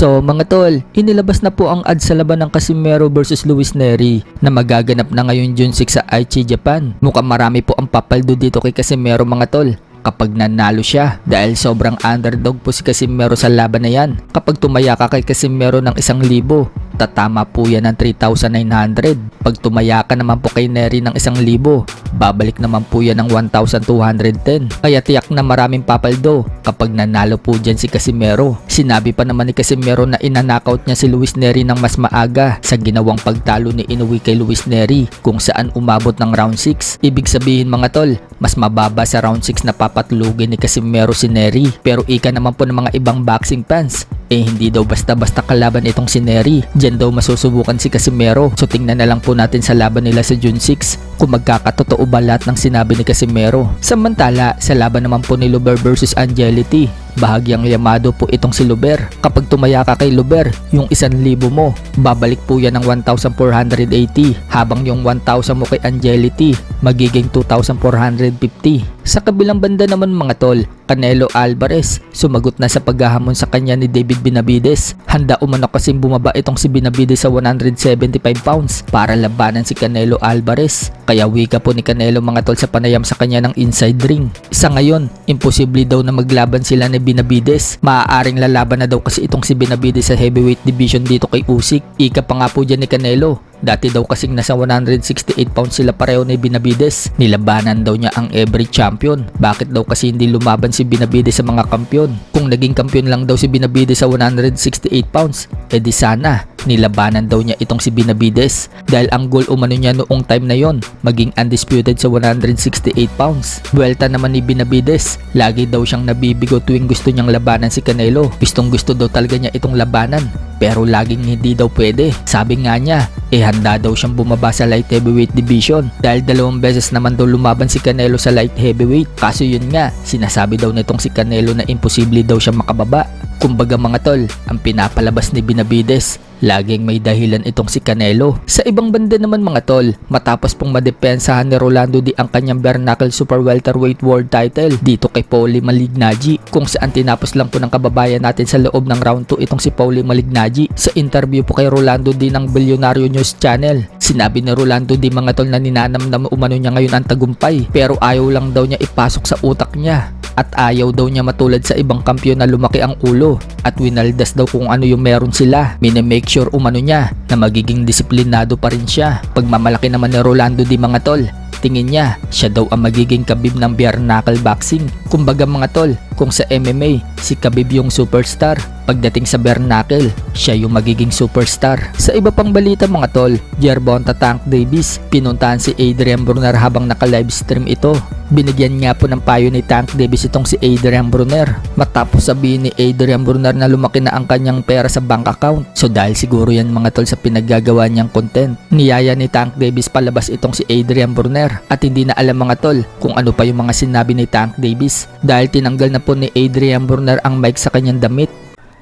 So mga tol, inilabas na po ang ads sa laban ng Casimero versus Luis Nery na magaganap na ngayon June 6 sa Aichi, Japan. Mukhang marami po ang papaldo dito kay Casimero mga tol kapag nanalo siya dahil sobrang underdog po si Casimero sa laban na yan. Kapag tumaya ka kay Casimero ng 1,000, tatama po yan ng 3,900. Pag tumaya ka naman po kay Nery ng 1,000, babalik naman po yan ng 1,210. Kaya tiyak na maraming papaldo kapag nanalo po dyan si Casimero. Sinabi pa naman ni Casimero na inanakaut niya si Luis Nery ng mas maaga sa ginawang pagtalo ni Inoue kay Luis Nery kung saan umabot ng round 6. Ibig sabihin mga tol, mas mababa sa round 6 na papatlugin ni Casimero si Nery. Pero ika naman po ng mga ibang boxing fans, hindi daw basta-basta kalaban itong si Nery. Diyan daw masusubukan si Casimero. So tingnan na lang po natin sa laban nila sa June 6 kung magkakatotoo ba lahat ng sinabi ni Casimero. Samantala, sa laban naman po ni Luber versus Angelity, bahagyang yamado po itong si Luber. Kapag tumaya ka kay Luber, yung 1,000 mo, babalik po yan ng 1,480 habang yung 1,000 mo kay Angelity, magiging 2,450. Sa kabilang banda naman mga tol, Canelo Alvarez sumagot na sa paghahamon sa kanya ni David Benavides. Handa umano kasing bumaba itong si Benavides sa 175 pounds para labanan si Canelo Alvarez. Kaya wika po ni Canelo mga tol sa panayam sa kanya ng inside ring. Sa ngayon, imposible daw na maglaban sila ni Benavides. Maaaring lalaban na daw kasi itong si Benavides sa heavyweight division dito kay Usyk. Ika pa nga po dyan ni Canelo. Dati daw kasing nasa 168 pounds sila pareho ni Benavides. Nilabanan daw niya ang every champion. Bakit daw kasi hindi lumaban si Benavides sa mga kampiyon? Kung naging kampiyon lang daw si Benavides sa 168 pounds, edi sana nilabanan daw niya itong si Benavides. Dahil ang goal umano niya noong time na yon, maging undisputed sa 168 pounds. Buwelta naman ni Benavides, lagi daw siyang nabibigo tuwing gusto niyang labanan si Canelo. Gustong gusto daw talaga niya itong labanan, pero laging hindi daw pwede. Sabi nga niya, handa daw siyang bumaba sa light heavyweight division dahil 2 beses naman daw lumaban si Canelo sa light heavyweight. Kaso yun nga, sinasabi daw nitong si Canelo na imposible daw siya makababa. Kumbaga mga tol, ang pinapalabas ni Benavides, laging may dahilan itong si Canelo. Sa ibang banda naman mga tol, matapos pong madepensahan ni Rolando Dy ang kanyang bare knuckle super welterweight world title dito kay Paulie Malignaggi, kung saan tinapos lang po ng kababayan natin sa loob ng round 2 itong si Paulie Malignaggi. Sa interview po kay Rolando Dy ng Billionario News Channel, sinabi ni Rolando Dy mga tol na ninanamnam umano niya ngayon ang tagumpay, pero ayaw lang daw niya ipasok sa utak niya. At ayaw daw niya matulad sa ibang kampiyon na lumaki ang ulo at winaldas daw kung ano yung meron sila. Mine-make sure umano niya na magiging disiplinado pa rin siya. Pagmamalaki naman ni Rolando Dy mga tol, tingin niya siya daw ang magiging Khabib ng bare knuckle boxing. Kumbaga mga tol, kung sa MMA si Khabib yung superstar, pagdating sa bare knuckle, siya yung magiging superstar. Sa iba pang balita mga tol, Gervonta Tank Davis pinuntahan si Adrian Broner habang naka-livestream ito. Binigyan nga po ng payo ni Tank Davis itong si Adrian Broner matapos sabihin ni Adrian Broner na lumaki na ang kanyang pera sa bank account. So dahil siguro yan mga tol sa pinaggagawa niyang content, niyaya ni Tank Davis palabas itong si Adrian Broner at hindi na alam mga tol kung ano pa yung mga sinabi ni Tank Davis dahil tinanggal na po ni Adrian Broner ang mic sa kanyang damit.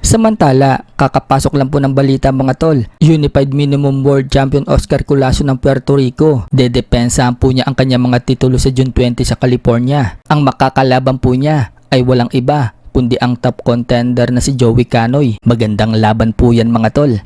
Samantala, kakapasok lang po ng balita mga tol, Unified Minimum World Champion Oscar Colazo ng Puerto Rico, dedepensahan po niya ang kanyang mga titulo sa June 20 sa California. Ang makakalaban po niya ay walang iba kundi ang top contender na si Joey Canoy. Magandang laban po yan mga tol.